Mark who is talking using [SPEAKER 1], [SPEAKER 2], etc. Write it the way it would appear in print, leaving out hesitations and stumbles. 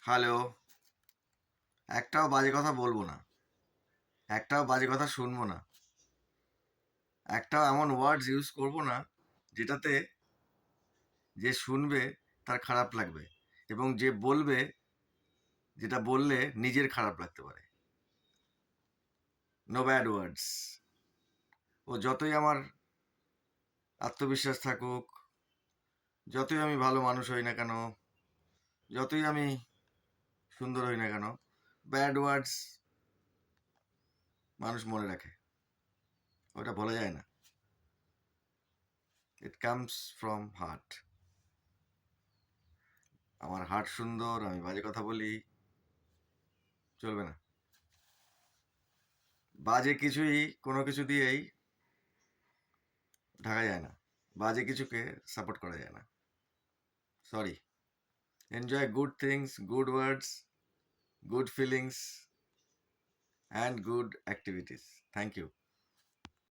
[SPEAKER 1] Hello. একটাও বাজে কথা বলবো না, একটাও বাজে কথা শুনবো না, একটাও এমন ওয়ার্ডস ইউজ করবো না যেটাতে যে শুনবে তার খারাপ লাগবে, এবং যে বলবে যেটা বললে নিজের খারাপ লাগতে পারে। নো ব্যাড ওয়ার্ডস। ও যতই আমার আত্মবিশ্বাস থাকুক, যতই আমি ভালো মানুষ হই না কেন, যতই আমি সুন্দর হই না কেন, ব্যাড ওয়ার্ডস মানুষ মনে রাখে, ওটা বলা যায় না। It comes from heart. আমার হার্ট সুন্দর, আমি বাজে কথা বলি, চলবে না। বাজে কিছুই কোনো কিছু দিয়েই ঢাকা যায় না, বাজে কিছুকে সাপোর্ট করা যায় না। Sorry. Enjoy good things, good words, good feelings, and good activities. Thank you.